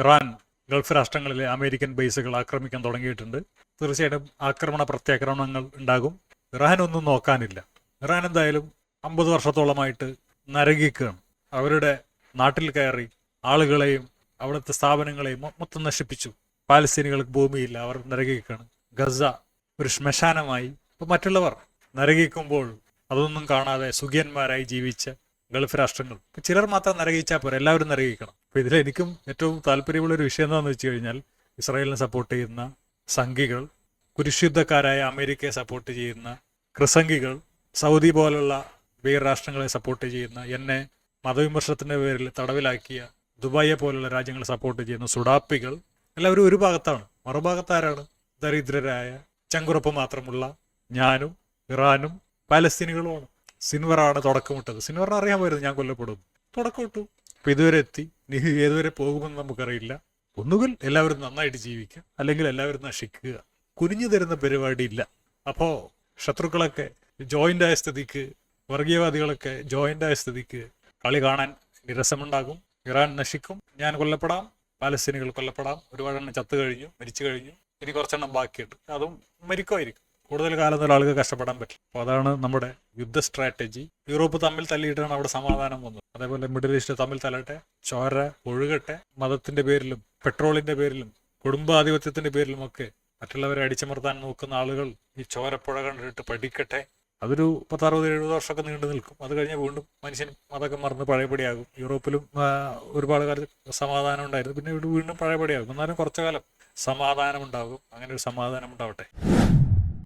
Iran Gulf രാഷ്ട്രങ്ങളിലെ American ബേസുകൾ ആക്രമിക്കാൻ തുടങ്ങിയിട്ടുണ്ട്. തീർച്ചയായിട്ടും ആക്രമണ പ്രത്യാക്രമണങ്ങൾ ഉണ്ടാകും. ഇറാൻ ഒന്നും നോക്കാനില്ല. ഇറാൻ എന്തായാലും 50 വർഷത്തോളമായിട്ട് നരകിക്കുകയാണ്. അവരുടെ നാട്ടിൽ കയറി ആളുകളെയും അവിടുത്തെ സ്ഥാപനങ്ങളെയും മൊത്തം നശിപ്പിച്ചു. പാലസ്തീനികൾക്ക് ഭൂമിയില്ല, അവർ നരകിക്കുകയാണ്. ഗസ ഒരു ശ്മശാനമായി. അപ്പോൾ മറ്റുള്ളവർ നരകിക്കുമ്പോൾ അതൊന്നും കാണാതെ സുഖിയന്മാരായി ജീവിച്ച ഗൾഫ് രാഷ്ട്രങ്ങൾ ചിലർ മാത്രം നരകിച്ചാൽ പോരാ, എല്ലാവരും നരകിക്കണം. അപ്പോൾ ഇതിൽ എനിക്കും ഏറ്റവും താല്പര്യമുള്ള ഒരു വിഷയം എന്താണെന്ന് വെച്ച് കഴിഞ്ഞാൽ, ഇസ്രായേലിനെ സപ്പോർട്ട് ചെയ്യുന്ന സംഘികൾ, കുരിശുദ്ധക്കാരായ അമേരിക്കയെ സപ്പോർട്ട് ചെയ്യുന്ന ക്രിസംഗികൾ, സൗദി പോലുള്ള വേറെ രാഷ്ട്രങ്ങളെ സപ്പോർട്ട് ചെയ്യുന്ന, എന്നെ മതവിമർശനത്തിൻ്റെ പേരിൽ തടവിലാക്കിയ ദുബായെ പോലുള്ള രാജ്യങ്ങളെ സപ്പോർട്ട് ചെയ്യുന്ന സുഡാപ്പികൾ എല്ലാവരും ഒരു ഭാഗത്താണ്. മറുഭാഗത്താരാണ്? ദരിദ്രരായ ചങ്കുറപ്പ് മാത്രമുള്ള ഞാനും ഇറാനും പാലസ്തീനികളുമാണ്. സിൻവറാണ് തുടക്കമിട്ടത്. സിൻവറിനെ അറിയാമായിരുന്നു ഞാൻ കൊല്ലപ്പെടും. തുടക്കമിട്ടു. അപ്പം ഇതുവരെ എത്തി. ഇനി ഏതുവരെ പോകുമെന്ന് നമുക്കറിയില്ല. ഒന്നുകിൽ എല്ലാവരും നന്നായിട്ട് ജീവിക്കുക, അല്ലെങ്കിൽ എല്ലാവരും നശിക്കുക. കുനിഞ്ഞു തരുന്ന പരിപാടിയില്ല. അപ്പോൾ ശത്രുക്കളൊക്കെ ജോയിൻ്റ് ആയ സ്ഥിതിക്ക്, വർഗീയവാദികളൊക്കെ ജോയിൻ്റ് ആയ സ്ഥിതിക്ക് കളി കാണാൻ രസമുണ്ടാകും. ഇറാൻ നശിക്കും, ഞാൻ കൊല്ലപ്പെടാം, പാലസ്തീനികൾ കൊല്ലപ്പെടാം. ഒരുപാടെണ്ണം ചത്തു കഴിഞ്ഞു, മരിച്ചു കഴിഞ്ഞു. ഇനി കുറച്ചെണ്ണം ബാക്കിയുണ്ട്. അതും മരിക്കുമായിരിക്കും. കൂടുതൽ കാലം ഒരാൾക്ക് കഷ്ടപ്പെടാൻ പറ്റില്ല. അപ്പോൾ അതാണ് നമ്മുടെ യുദ്ധ സ്ട്രാറ്റജി. യൂറോപ്പ് തമ്മിൽ തല്ലിയിട്ടാണ് അവിടെ സമാധാനം വന്നത്. അതേപോലെ മിഡിൽ ഈസ്റ്റ് തമ്മിൽ തല്ലട്ടെ, ചോര ഒഴുകട്ടെ. മതത്തിന്റെ പേരിലും പെട്രോളിന്റെ പേരിലും കുടുംബാധിപത്യത്തിന്റെ പേരിലുമൊക്കെ മറ്റുള്ളവരെ അടിച്ചമർത്താൻ നോക്കുന്ന ആളുകൾ ഈ ചോരപ്പുഴ കണ്ടിട്ട് പഠിക്കട്ടെ. അതൊരു 10-60-70 വർഷമൊക്കെ നീണ്ടു നിൽക്കും. അത് കഴിഞ്ഞ് വീണ്ടും മനുഷ്യൻ അതൊക്കെ മറന്ന് പഴയപടിയാകും. യൂറോപ്പിലും ഒരുപാട് കാലം സമാധാനം ഉണ്ടായിരുന്നു. പിന്നെ ഇവിടെ വീണ്ടും പഴയപടിയാകും. എന്നാലും കുറച്ചു കാലം സമാധാനം ഉണ്ടാകും. അങ്ങനെ ഒരു സമാധാനം ഉണ്ടാവട്ടെ.